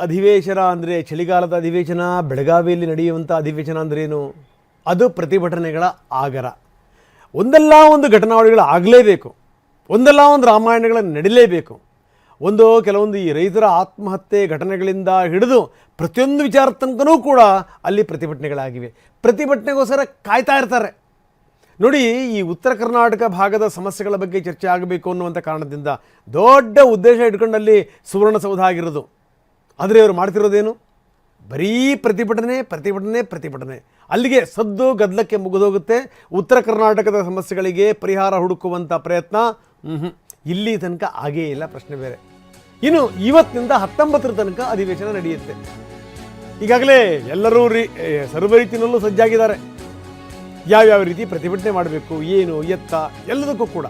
ಅಧಿವೇಶನ ಅಂದರೆ ಚಳಿಗಾಲದ ಅಧಿವೇಶನ, ಬೆಳಗಾವಿಯಲ್ಲಿ ನಡೆಯುವಂಥ ಅಧಿವೇಶನ ಅಂದ್ರೇನು? ಅದು ಪ್ರತಿಭಟನೆಗಳ ಆಗರ. ಒಂದಲ್ಲ ಒಂದು ಘಟನಾವಳಿಗಳು ಆಗಲೇಬೇಕು, ಒಂದಲ್ಲ ಒಂದು ರಾಮಾಯಣಗಳನ್ನು ನಡೀಲೇಬೇಕು. ಕೆಲವೊಂದು ಈ ರೈತರ ಆತ್ಮಹತ್ಯೆ ಘಟನೆಗಳಿಂದ ಹಿಡಿದು ಪ್ರತಿಯೊಂದು ವಿಚಾರ ತನಕನೂ ಕೂಡ ಅಲ್ಲಿ ಪ್ರತಿಭಟನೆಗಳಾಗಿವೆ. ಪ್ರತಿಭಟನೆಗೋಸ್ಕರ ಕಾಯ್ತಾ ಇರ್ತಾರೆ. ನೋಡಿ, ಈ ಉತ್ತರ ಕರ್ನಾಟಕ ಭಾಗದ ಸಮಸ್ಯೆಗಳ ಬಗ್ಗೆ ಚರ್ಚೆ ಆಗಬೇಕು ಅನ್ನುವಂಥ ಕಾರಣದಿಂದ ದೊಡ್ಡ ಉದ್ದೇಶ ಇಟ್ಕೊಂಡಲ್ಲಿ ಸುವರ್ಣಸೌಧ ಆಗಿರೋದು. ಆದರೆ ಅವರು ಮಾಡ್ತಿರೋದೇನು? ಬರೀ ಪ್ರತಿಭಟನೆ ಪ್ರತಿಭಟನೆ ಪ್ರತಿಭಟನೆ. ಅಲ್ಲಿಗೆ ಸದ್ದು ಗದ್ದಲಕ್ಕೆ ಮುಗಿದೋಗುತ್ತೆ. ಉತ್ತರ ಕರ್ನಾಟಕದ ಸಮಸ್ಯೆಗಳಿಗೆ ಪರಿಹಾರ ಹುಡುಕುವಂಥ ಪ್ರಯತ್ನ ಇಲ್ಲಿ ತನಕ ಆಗೇ ಇಲ್ಲ. ಪ್ರಶ್ನೆ ಬೇರೆ. ಇನ್ನು ಇವತ್ತಿನಿಂದ 19ರ ತನಕ ಅಧಿವೇಶನ ನಡೆಯುತ್ತೆ. ಈಗಾಗಲೇ ಎಲ್ಲರೂ ಸರ್ವ ರೀತಿಯಲ್ಲೂ ಸಜ್ಜಾಗಿದ್ದಾರೆ. ಯಾವ್ಯಾವ ರೀತಿ ಪ್ರತಿಭಟನೆ ಮಾಡಬೇಕು, ಏನು ಎತ್ತ ಎಲ್ಲದಕ್ಕೂ ಕೂಡ.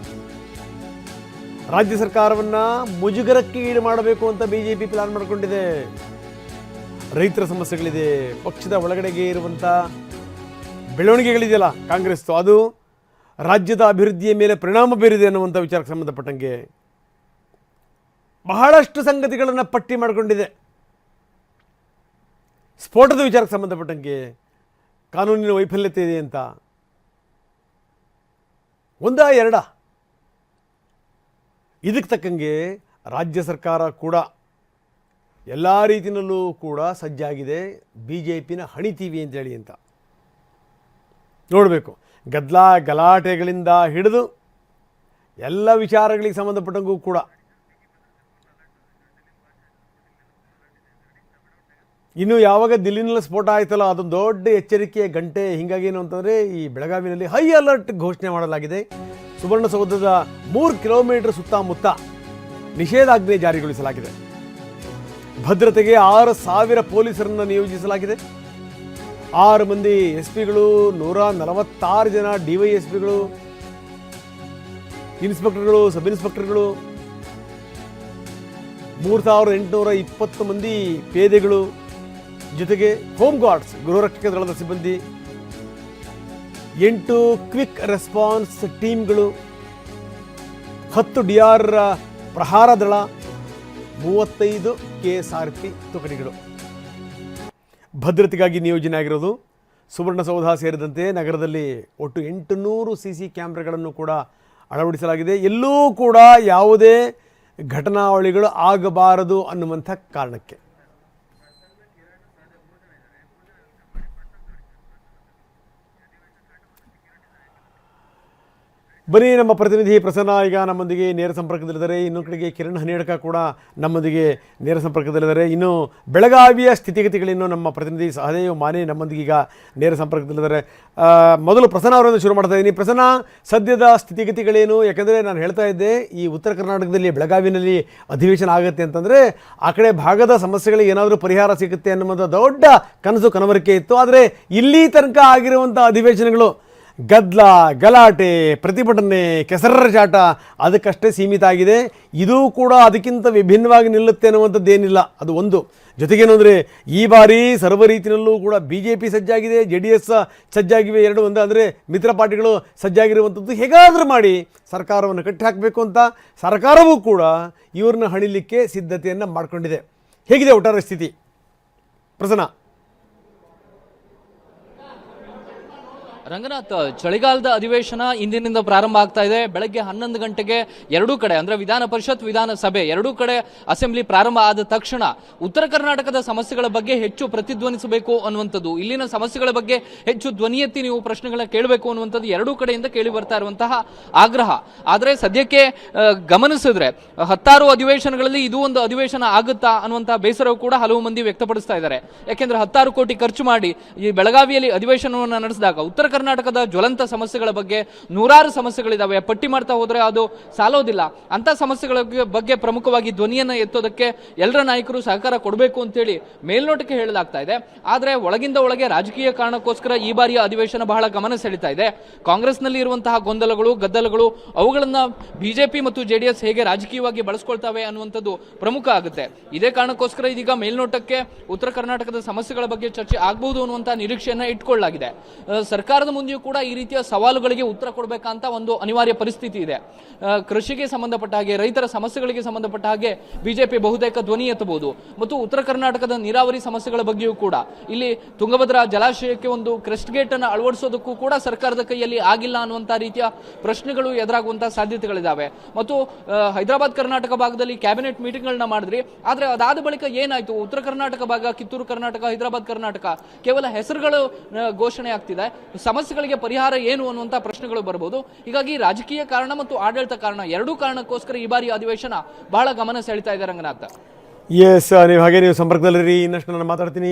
ರಾಜ್ಯ ಸರ್ಕಾರವನ್ನು ಮುಜುಗರಕ್ಕೆ ಈಡು ಮಾಡಬೇಕು ಅಂತ BJP ಪ್ಲಾನ್ ಮಾಡಿಕೊಂಡಿದೆ. ರೈತರ ಸಮಸ್ಯೆಗಳಿದೆ, ಪಕ್ಷದ ಒಳಗಡೆಗೆ ಇರುವಂಥ ಬೆಳವಣಿಗೆಗಳಿದೆಯಲ್ಲ ಕಾಂಗ್ರೆಸ್ದು, ಅದು ರಾಜ್ಯದ ಅಭಿವೃದ್ಧಿಯ ಮೇಲೆ ಪರಿಣಾಮ ಬೀರಿದೆ ಅನ್ನುವಂಥ ವಿಚಾರಕ್ಕೆ ಸಂಬಂಧಪಟ್ಟಂಗೆ ಬಹಳಷ್ಟು ಸಂಗತಿಗಳನ್ನು ಪಟ್ಟಿ ಮಾಡಿಕೊಂಡಿದೆ. ಸ್ಫೋಟದ ವಿಚಾರಕ್ಕೆ ಸಂಬಂಧಪಟ್ಟಂಗೆ ಕಾನೂನಿನ ವೈಫಲ್ಯತೆ ಇದೆ ಅಂತ ಒಂದಾ ಎರಡ. ಇದಕ್ಕೆ ತಕ್ಕಂಗೆ ರಾಜ್ಯ ಸರ್ಕಾರ ಕೂಡ ಎಲ್ಲ ರೀತಿಯಲ್ಲೂ ಕೂಡ ಸಜ್ಜಾಗಿದೆ. BJPನ ಹಣಿತೀವಿ ಅಂತೇಳಿ ಅಂತ ನೋಡಬೇಕು. ಗಲಾಟೆಗಳಿಂದ ಹಿಡಿದು ಎಲ್ಲ ವಿಚಾರಗಳಿಗೆ ಸಂಬಂಧಪಟ್ಟಂಗೂ ಕೂಡ ಇನ್ನು ಯಾವಾಗ ದಿಲ್ಲಿನಲ್ಲಿ ಸ್ಫೋಟ ಆಯ್ತಲ್ಲ, ಅದೊಂದು ದೊಡ್ಡ ಎಚ್ಚರಿಕೆಯ ಗಂಟೆ. ಹೀಗಾಗಿ ಏನು ಅಂತಂದರೆ, ಈ ಬೆಳಗಾವಿನಲ್ಲಿ ಹೈ ಅಲರ್ಟ್ ಘೋಷಣೆ ಮಾಡಲಾಗಿದೆ. ಸುವರ್ಣಸೌಧದ 3 ಕಿಲೋಮೀಟರ್ ಸುತ್ತಮುತ್ತ ನಿಷೇಧಾಜ್ಞೆ ಜಾರಿಗೊಳಿಸಲಾಗಿದೆ. ಭದ್ರತೆಗೆ 6,000 ಪೊಲೀಸರನ್ನು ನಿಯೋಜಿಸಲಾಗಿದೆ. 6 ಮಂದಿ SP ಗಳು, 146 ಜನ DYSPಗಳು, ಇನ್ಸ್ಪೆಕ್ಟರ್ಗಳು, ಸಬ್ ಇನ್ಸ್ಪೆಕ್ಟರ್ಗಳು, 3,820 ಮಂದಿ ಪೇದೆಗಳು, ಜೊತೆಗೆ ಹೋಮ್ ಗಾರ್ಡ್ಸ್ ಗೃಹರಕ್ಷಕ ದಳದ ಸಿಬ್ಬಂದಿ, 8 ಕ್ವಿಕ್ ರೆಸ್ಪಾನ್ಸ್ ಟೀಮ್ಗಳು, 10 DR ಪ್ರಹಾರ ದಳ, 35 KSRP ತುಕಡಿಗಳು ಭದ್ರತೆಗಾಗಿ ನಿಯೋಜನೆ ಆಗಿರೋದು. ಸುವರ್ಣಸೌಧ ಸೇರಿದಂತೆ ನಗರದಲ್ಲಿ ಒಟ್ಟು 800 CC ಕ್ಯಾಮ್ರಾಗಳನ್ನು ಕೂಡ ಅಳವಡಿಸಲಾಗಿದೆ. ಎಲ್ಲೂ ಕೂಡ ಯಾವುದೇ ಘಟನಾವಳಿಗಳು ಆಗಬಾರದು ಅನ್ನುವಂಥ ಕಾರಣಕ್ಕೆ. ಬನ್ನಿ, ನಮ್ಮ ಪ್ರತಿನಿಧಿ ಪ್ರಸನ್ನ ಈಗ ನಮ್ಮೊಂದಿಗೆ ನೇರ ಸಂಪರ್ಕದಲ್ಲಿದ್ದಾರೆ. ಇನ್ನೊಂದು ಕಡೆಗೆ ಕಿರಣ್ ಹನಿಯಡ್ಕ ಕೂಡ ನಮ್ಮೊಂದಿಗೆ ನೇರ ಸಂಪರ್ಕದಲ್ಲಿದ್ದಾರೆ. ಇನ್ನು ಬೆಳಗಾವಿಯ ಸ್ಥಿತಿಗತಿಗಳೇನು ನಮ್ಮ ಪ್ರತಿನಿಧಿ ಸಹದೇವ್ ಮಾನೆ ನಮ್ಮೊಂದಿಗೆ ಈಗ ನೇರ ಸಂಪರ್ಕದಲ್ಲಿದ್ದಾರೆ. ಮೊದಲು ಪ್ರಸನ್ನ ಅವರಿಂದ ಶುರು ಮಾಡ್ತಾ ಇದ್ದೀನಿ. ಪ್ರಸನ್ನ, ಸದ್ಯದ ಸ್ಥಿತಿಗತಿಗಳೇನು? ಯಾಕೆಂದರೆ ನಾನು ಹೇಳ್ತಾ ಇದ್ದೆ, ಈ ಉತ್ತರ ಕರ್ನಾಟಕದಲ್ಲಿ ಬೆಳಗಾವಿನಲ್ಲಿ ಅಧಿವೇಶನ ಆಗುತ್ತೆ ಅಂತಂದರೆ ಆ ಕಡೆ ಭಾಗದ ಸಮಸ್ಯೆಗಳಿಗೆ ಏನಾದರೂ ಪರಿಹಾರ ಸಿಗುತ್ತೆ ಅನ್ನುವಂಥ ದೊಡ್ಡ ಕನಸು ಕನವರಿಕೆ ಇತ್ತು. ಆದರೆ ಇಲ್ಲಿ ತನಕ ಆಗಿರುವಂಥ ಅಧಿವೇಶನಗಳು ಗದ್ದಲ, ಗಲಾಟೆ, ಪ್ರತಿಭಟನೆ, ಕೆಸರಚಾಟ ಅದಕ್ಕಷ್ಟೇ ಸೀಮಿತ ಆಗಿದೆ. ಇದು ಕೂಡ ಅದಕ್ಕಿಂತ ವಿಭಿನ್ನವಾಗಿ ನಿಲ್ಲುತ್ತೆ ಅನ್ನುವಂಥದ್ದೇನಿಲ್ಲ. ಅದು ಒಂದು. ಜೊತೆಗೇನು ಅಂದರೆ, ಈ ಬಾರಿ ಸರ್ವ ರೀತಿಯಲ್ಲೂ ಕೂಡ BJP ಸಜ್ಜಾಗಿದೆ, JDS ಸಜ್ಜಾಗಿವೆ. ಎರಡು ಒಂದು ಅಂದರೆ ಮಿತ್ರ ಪಾರ್ಟಿಗಳು ಸಜ್ಜಾಗಿರುವಂಥದ್ದು. ಹೇಗಾದರೂ ಮಾಡಿ ಸರ್ಕಾರವನ್ನು ಕಟ್ಟಿ ಹಾಕಬೇಕು ಅಂತ ಸರ್ಕಾರವೂ ಕೂಡ ಇವ್ರನ್ನ ಹಣಿಲಿಕ್ಕೆ ಸಿದ್ಧತೆಯನ್ನು ಮಾಡಿಕೊಂಡಿದೆ. ಹೇಗಿದೆ ಒಟ್ಟಾರೆ ಸ್ಥಿತಿ ಪ್ರಸನ್ನ? ರಂಗನಾಥ್, ಚಳಿಗಾಲದ ಅಧಿವೇಶನ ಇಂದಿನಿಂದ ಪ್ರಾರಂಭ ಆಗ್ತಾ ಇದೆ. ಬೆಳಗ್ಗೆ 11 ಗಂಟೆಗೆ ಎರಡೂ ಕಡೆ ಅಂದ್ರೆ ವಿಧಾನ ಪರಿಷತ್, ವಿಧಾನಸಭೆ ಎರಡೂ ಕಡೆ ಅಸೆಂಬ್ಲಿ ಪ್ರಾರಂಭ ಆದ ತಕ್ಷಣ ಉತ್ತರ ಕರ್ನಾಟಕದ ಸಮಸ್ಯೆಗಳ ಬಗ್ಗೆ ಹೆಚ್ಚು ಪ್ರತಿಧ್ವನಿಸಬೇಕು ಅನ್ನುವಂಥದ್ದು, ಇಲ್ಲಿನ ಸಮಸ್ಯೆಗಳ ಬಗ್ಗೆ ಹೆಚ್ಚು ಧ್ವನಿ ಎತ್ತಿ ನೀವು ಪ್ರಶ್ನೆಗಳನ್ನ ಕೇಳಬೇಕು ಅನ್ನುವಂಥದ್ದು ಎರಡೂ ಕಡೆಯಿಂದ ಕೇಳಿ ಬರ್ತಾ ಇರುವಂತಹ ಆಗ್ರಹ. ಆದರೆ ಸದ್ಯಕ್ಕೆ ಗಮನಿಸಿದ್ರೆ 16 ಅಧಿವೇಶನಗಳಲ್ಲಿ ಇದು ಒಂದು ಅಧಿವೇಶನ ಆಗುತ್ತಾ ಅನ್ನುವಂತಹ ಬೇಸರವು ಕೂಡ ಹಲವು ಮಂದಿ ವ್ಯಕ್ತಪಡಿಸ್ತಾ ಇದ್ದಾರೆ. ಯಾಕೆಂದ್ರೆ 16 ಕೋಟಿ ಖರ್ಚು ಮಾಡಿ ಈ ಬೆಳಗಾವಿಯಲ್ಲಿ ಅಧಿವೇಶನವನ್ನು ನಡೆಸಿದಾಗ ಉತ್ತರ ಕರ್ನಾಟಕದ ಜ್ವಲಂತ ಸಮಸ್ಯೆಗಳ ಬಗ್ಗೆ ನೂರಾರು ಸಮಸ್ಯೆಗಳಿದಾವೆ. ಪಟ್ಟಿ ಮಾಡ್ತಾ ಹೋದ್ರೆ ಅದು ಸಾಲೋದಿಲ್ಲ. ಅಂತ ಸಮಸ್ಯೆಗಳ ಬಗ್ಗೆ ಪ್ರಮುಖವಾಗಿ ಧ್ವನಿಯನ್ನ ಎತ್ತೋದಕ್ಕೆ ಎಲ್ಲರ ನಾಯಕರು ಸಹಕಾರ ಕೊಡಬೇಕು ಅಂತೇಳಿ ಮೇಲ್ನೋಟಕ್ಕೆ ಹೇಳಲಾಗ್ತಾ ಇದೆ. ಆದ್ರೆ ಒಳಗಿಂದ ಒಳಗೆ ರಾಜಕೀಯ ಕಾರಣಕ್ಕೋಸ್ಕರ ಈ ಬಾರಿಯ ಅಧಿವೇಶನ ಬಹಳ ಗಮನ ಸೆಳೀತಾ ಇದೆ. ಕಾಂಗ್ರೆಸ್ನಲ್ಲಿ ಇರುವಂತಹ ಗೊಂದಲಗಳು, ಗದ್ದಲಗಳು, ಅವುಗಳನ್ನ BJP ಮತ್ತು JDS ಹೇಗೆ ರಾಜಕೀಯವಾಗಿ ಬಳಸ್ಕೊಳ್ತಾವೆ ಅನ್ನುವಂಥದ್ದು ಪ್ರಮುಖ ಆಗುತ್ತೆ. ಇದೇ ಕಾರಣಕ್ಕೋಸ್ಕರ ಇದೀಗ ಮೇಲ್ನೋಟಕ್ಕೆ ಉತ್ತರ ಕರ್ನಾಟಕದ ಸಮಸ್ಯೆಗಳ ಬಗ್ಗೆ ಚರ್ಚೆ ಆಗಬಹುದು ಅನ್ನುವಂತಹ ನಿರೀಕ್ಷೆಯನ್ನ ಇಟ್ಕೊಳ್ಳಲಾಗಿದೆ. ಸರ್ಕಾರದ ಸರ್ಕಾರದ ಮುಂದೆಯೂ ಕೂಡ ಈ ರೀತಿಯ ಸವಾಲುಗಳಿಗೆ ಉತ್ತರ ಕೊಡಬೇಕಂತ ಒಂದು ಅನಿವಾರ್ಯ ಪರಿಸ್ಥಿತಿ ಇದೆ. ಕೃಷಿಗೆ ಸಂಬಂಧಪಟ್ಟ ಹಾಗೆ, ರೈತರ ಸಮಸ್ಯೆಗಳಿಗೆ ಸಂಬಂಧಪಟ್ಟ ಹಾಗೆ ಬಿಜೆಪಿ ಬಹುತೇಕ ಧ್ವನಿ ಎತ್ತಬಹುದು. ಮತ್ತು ಉತ್ತರ ಕರ್ನಾಟಕದ ನೀರಾವರಿ ಸಮಸ್ಯೆಗಳ ಬಗ್ಗೆಯೂ ಕೂಡ ಇಲ್ಲಿ ತುಂಗಭದ್ರಾ ಜಲಾಶಯಕ್ಕೆ ಒಂದು ಕ್ರೆಸ್ಟ್ ಗೇಟ್ ಅನ್ನು ಅಳವಡಿಸೋದಕ್ಕೂ ಕೂಡ ಸರ್ಕಾರದ ಕೈಯಲ್ಲಿ ಆಗಿಲ್ಲ ಅನ್ನುವಂಥ ರೀತಿಯ ಪ್ರಶ್ನೆಗಳು ಎದುರಾಗುವಂತಹ ಸಾಧ್ಯತೆಗಳಿದ್ದಾವೆ. ಮತ್ತು ಹೈದರಾಬಾದ್ ಕರ್ನಾಟಕ ಭಾಗದಲ್ಲಿ ಕ್ಯಾಬಿನೆಟ್ ಮೀಟಿಂಗ್ಗಳನ್ನ ಮಾಡಿದ್ರಿ, ಆದರೆ ಅದಾದ ಬಳಿಕ ಏನಾಯ್ತು? ಉತ್ತರ ಕರ್ನಾಟಕ ಭಾಗ, ಕಿತ್ತೂರು ಕರ್ನಾಟಕ, ಹೈದರಾಬಾದ್ ಕರ್ನಾಟಕ ಕೇವಲ ಹೆಸರುಗಳು ಘೋಷಣೆ ಆಗ್ತಿದೆ. ಸಮಸ್ಯೆಗಳಿಗೆ ಪರಿಹಾರ ಏನು ಅನ್ನುವಂಥ ಪ್ರಶ್ನೆಗಳು ಬರಬಹುದು. ಹೀಗಾಗಿ ರಾಜಕೀಯ ಕಾರಣ ಮತ್ತು ಆಡಳಿತ ಕಾರಣ ಎರಡೂ ಕಾರಣಕ್ಕೋಸ್ಕರ ಈ ಬಾರಿ ಅಧಿವೇಶನ ಬಹಳ ಗಮನ ಸೆಳೀತಾ ಇದೆ ರಂಗನಾಥ್. ಎಸ್, ನೀವು ಸಂಪರ್ಕದಲ್ಲಿರಿ, ಇನ್ನಷ್ಟು ನಾನು ಮಾತಾಡ್ತೀನಿ.